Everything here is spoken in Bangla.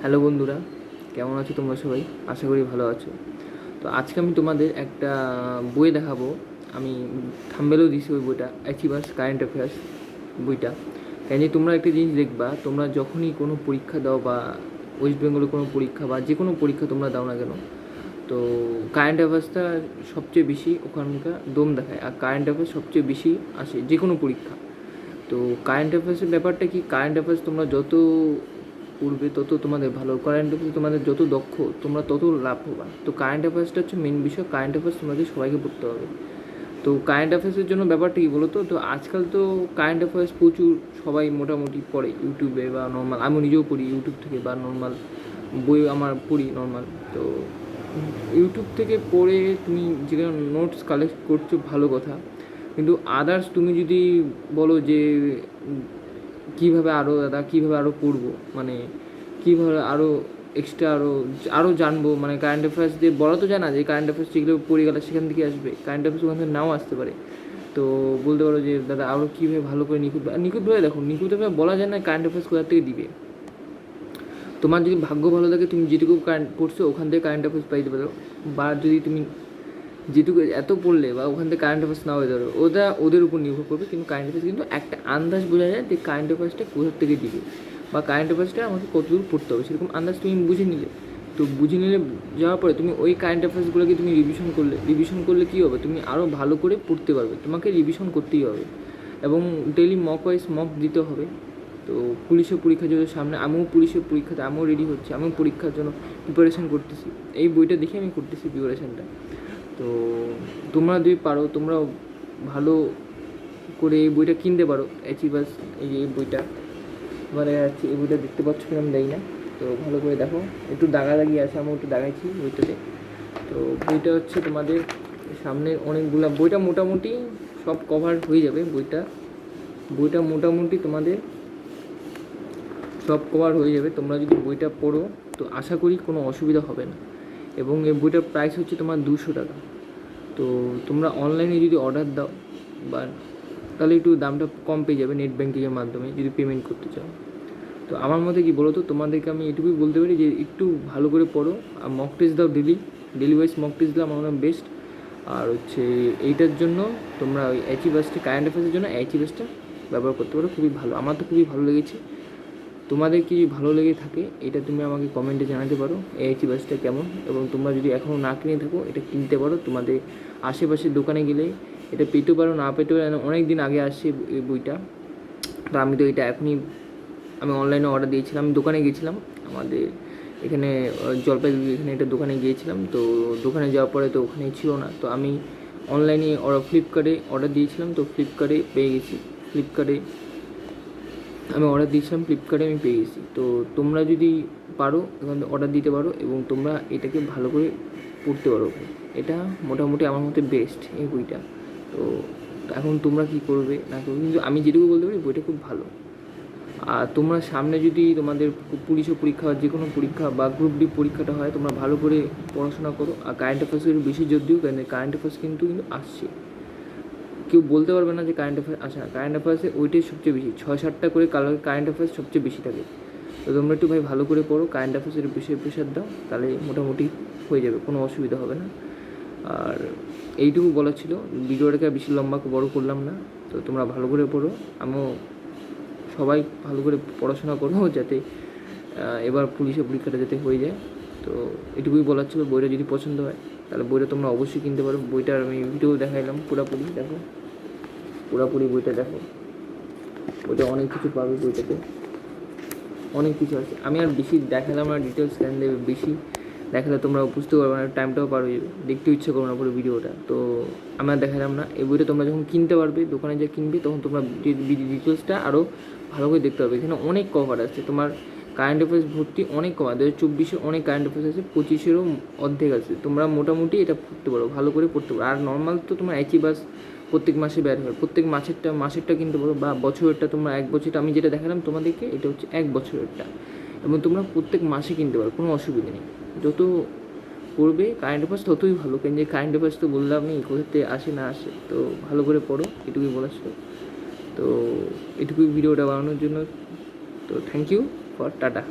হ্যালো বন্ধুরা, কেমন আছো তোমরা সবাই? আশা করি ভালো আছো। তো আজকে আমি তোমাদের একটা বই দেখাবো। আমি থাম্বনেলও দিয়েছি ওই বইটা, অ্যাচিভার্স কারেন্ট অ্যাফেয়ার্স বইটা। কেন যে তোমরা একটা জিনিস দেখবা, তোমরা যখনই কোনো পরীক্ষা দাও বা ওয়েস্ট বেঙ্গলের কোনো পরীক্ষা বা যে কোনো পরীক্ষা তোমরা দাও না কেন, তো কারেন্ট অ্যাফেয়ার্সটা সবচেয়ে বেশি ওখানকার দম দেখায়, আর কারেন্ট অ্যাফেয়ার্স সবচেয়ে বেশি আসে যে কোনো পরীক্ষা। তো কারেন্ট অ্যাফেয়ার্সের ব্যাপারটা কি, কারেন্ট অ্যাফেয়ার্স তোমরা যত পড়বে তত তোমাদের ভালো, কারেন্ট অ্যাফেয়ার্স তোমাদের যত দক্ষ তোমরা তত লাভ হবা। তো কারেন্ট অ্যাফেয়ার্সটা হচ্ছে মেন বিষয়, কারেন্ট অ্যাফেয়ার্স তোমাদের সবাইকে পড়তে হবে। তো কারেন্ট অ্যাফেয়ার্সের জন্য ব্যাপারটা কী বলো তো আজকাল তো কারেন্ট অ্যাফেয়ার্স প্রচুর সবাই মোটামুটি পড়ে ইউটিউবে বা নর্মাল, আমি নিজেও পড়ি ইউটিউব থেকে, বা নর্মাল বই আমার পড়ি নর্মাল। তো ইউটিউব থেকে পড়ে তুমি যেখানে নোটস কালেক্ট করছো ভালো কথা, কিন্তু আদার্স তুমি যদি বলো যে কীভাবে আরও পড়বো, মানে কীভাবে আরও এক্সট্রা আরও জানবো, মানে কারেন্ট অ্যাফেয়ার্স দিয়ে বলা তো যায় না যে কারেন্ট অ্যাফেয়ার্স যেগুলো পড়ে গেলে সেখান থেকে আসবে, কারেন্ট অ্যাফেয়ার্স ওখান থেকে নাও আসতে পারে। তো বলতে পারো যে দাদা আরও কীভাবে ভালো করে নিখুঁতভাবে দেখো, নিখুঁতভাবে বলা যায় না কারেন্ট অ্যাফেয়ার্স কোথা থেকে দিবে। তোমার যদি ভাগ্য ভালো থাকে, তুমি যেটুকু কারেন্ট পড়ছো ওখান থেকে কারেন্ট অ্যাফেয়ার্স পাইতে পারো, বা যদি তুমি যেটুকু এত পড়লে বা ওখান থেকে কারেন্ট অ্যাফেয়ার্স না হয়ে ধরো, ওটা ওদের উপর নির্ভর করবে। কিন্তু কারেন্ট অ্যাফেয়ার্স কিন্তু একটা আন্দাজ বোঝা যায় যে কারেন্ট অ্যাফেয়ার্সটা কোথার থেকে দিবে, বা কারেন্ট অ্যাফেয়ার্সটা আমাকে কতদূর পড়তে হবে, সেরকম আন্দাজ তুমি বুঝে নিলে। তো বুঝে নিলে যাওয়ার পরে তুমি ওই কারেন্ট অ্যাফেয়ার্সগুলোকে তুমি রিভিশন করলে কী হবে, তুমি আরও ভালো করে পড়তে পারবে। তোমাকে রিভিশন করতেই হবে, এবং ডেইলি মক দিতে হবে। তো পুলিশের পরীক্ষা যদি সামনে, আমিও পুলিশের পরীক্ষাতে আমিও রেডি হচ্ছে, আমিও পরীক্ষার জন্য প্রিপারেশান করতেছি। এই বইটা দেখে আমি করতেছি প্রিপারেশানটা। তো তোমরা যদি পারো, তোমরাও ভালো করে এই বইটা কিনতে পারো, অ্যাচিভার্স এই বইটা। এবারে আছে এই বইটা দেখতে পাচ্ছ কিনা আমি দেই না, তো ভালো করে দেখো। একটু দাগাদাগি আছে, আমি একটু দাগাইছি বইটাতে। তো বইটা হচ্ছে তোমাদের সামনে অনেকগুলা, বইটা মোটামুটি সব কভার হয়ে যাবে। বইটা মোটামুটি তোমাদের সব কভার হয়ে যাবে। তোমরা যদি বইটা পড়ো তো আশা করি কোনো অসুবিধা হবে না। এবং এই বইটার প্রাইস হচ্ছে তোমার 200 টাকা। তো তোমরা অনলাইনে যদি অর্ডার দাও বা, তাহলে একটু দামটা কম পেয়ে যাবে নেট ব্যাঙ্কিংয়ের মাধ্যমে যদি পেমেন্ট করতে চাও। তো আমার মতে কি বলো তো, তোমাদেরকে আমি এটুকুই বলতে পারি যে একটু ভালো করে পড়ো, আর মক টেস্ট দাও ডেলি ওয়াইজ মক টেস্ট দিলে আমার বেস্ট। আর হচ্ছে এইটার জন্য তোমরা ওই অ্যাচিভার্সটা, কারেন্ট অ্যাফেয়ার্সের জন্য অ্যাচিভার্সটা ব্যবহার করতে পারো, খুবই ভালো। আমার তো খুবই ভালো লেগেছে। তোমাদের কি ভালো লেগে থাকে এটা তুমি আমাকে কমেন্টে জানাতে পারো, এই বাসটা কেমন। এবং তোমরা যদি এখনও না কিনে থাকো, এটা কিনতে পারো। তোমাদের আশেপাশের দোকানে গেলে এটা পেতে পারো, না পেতে পারো, অনেক দিন আগে আসছে এই বইটা। তো আমি তো এটা আমি অনলাইনে অর্ডার দিয়েছিলাম, আমি দোকানে গিয়েছিলাম আমাদের এখানে জলপাইগুড়ি, এখানে একটা দোকানে গিয়েছিলাম। তো দোকানে যাওয়ার পরে তো ওখানে ছিল না, তো আমি অনলাইনে ফ্লিপকার্টে অর্ডার দিয়েছিলাম, তো ফ্লিপকার্টে পেয়ে গেছি। আমি অর্ডার দিয়েছিলাম ফ্লিপকার্টে, আমি পেয়ে গেছি। তো তোমরা যদি পারো এখান থেকে অর্ডার দিতে পারো, এবং তোমরা এটাকে ভালো করে পড়তে পারো। এটা মোটামুটি আমার মতে বেস্ট এই বইটা। তো এখন তোমরা কী করবে না করবে, কিন্তু আমি যেটুকু বলতে পারি বইটা খুব ভালো। আর তোমরা সামনে যদি তোমাদের পুলিশের পরীক্ষা, যে কোনো পরীক্ষা বা গ্রুপ ডি পরীক্ষাটা হয়, তোমরা ভালো করে পড়াশোনা করো। আর কারেন্ট অ্যাফেয়ার্সের বেশি জোর দিও, কারণ কারেন্ট অ্যাফেয়ার্স কিন্তু আসছে। কেউ বলতে পারবে না যে কারেন্ট অ্যাফেয়ার্স আসে না। কারেন্ট অ্যাফেয়ার্সে ওইটাই সবচেয়ে বেশি, 6-7টা করে কারেন্ট অ্যাফেয়ার্স সবচেয়ে বেশি থাকে। তো তোমরা একটু ভাই ভালো করে পড়ো, কারেন্ট অ্যাফেয়ার্সের বেশি প্রেশার দাও, তাহলে মোটামুটি হয়ে যাবে, কোনো অসুবিধা হবে না। আর এইটুকু বলা ছিল, ভিডিওটাকে বেশি লম্বা বড় করলাম না। তো তোমরা ভালো করে পড়ো, আমিও সবাই ভালো করে পড়াশোনা করো, যাতে এবার পুলিশের পরীক্ষাটা যাতে হয়ে যায়। তো এটুকুই বলার ছিল। বইটা যদি পছন্দ হয় তাহলে বইটা তোমরা অবশ্যই কিনতে পারো। বইটার আমি ভিডিও দেখাইলাম, পুরোপুরি বইটা দেখো। বইটা অনেক কিছু পাবে, বইটাতে অনেক কিছু আছে। আমি আর বেশি দেখালাম না, ডিটেলস কেন দেবে, বেশি দেখালে তোমরা বুঝতে পারবে না, টাইমটাও পার হয়ে যাবে, দেখতেও ইচ্ছে করবে না পুরো ভিডিওটা। তো আমি আর দেখালাম না। এই বইটা তোমরা যখন কিনতে পারবে, দোকানে যা কিনবে, তখন তোমরা ডিটেলসটা আরও ভালো করে দেখতে পাবে। এখানে অনেক কভার আছে, তোমার কারেন্ট অ্যাফেয়ার্স ভর্তি অনেক কভার। 2024-এ অনেক কারেন্ট অ্যাফেয়ার্স আছে, 25-এরও অর্ধেক আছে। তোমরা মোটামুটি এটা পড়তে পারো, ভালো করে পড়তে পারো। আর নর্মাল তো তোমার একই বাস প্রত্যেক মাসে বের হয়, প্রত্যেক মাসেরটা কিনতে পারো, বা বছরেরটা তোমরা 1 বছরটা আমি যেটা দেখালাম তোমাদেরকে, এটা হচ্ছে 1 বছরেরটা, এবং তোমরা প্রত্যেক মাসে কিনতে পারো, কোনো অসুবিধা নেই। যত পড়বে কারেন্ট অ্যাফেয়ার্স ততই ভালো, কেন যে কারেন্ট অ্যাফেয়ার্স তো বললাম আমি কোথাতে আসে না আসে। তো ভালো করে পড়ো, এটুকুই বলার ছিল। তো এটুকুই ভিডিওটা বানানোর জন্য। তো থ্যাংক ইউ ফর টাটা।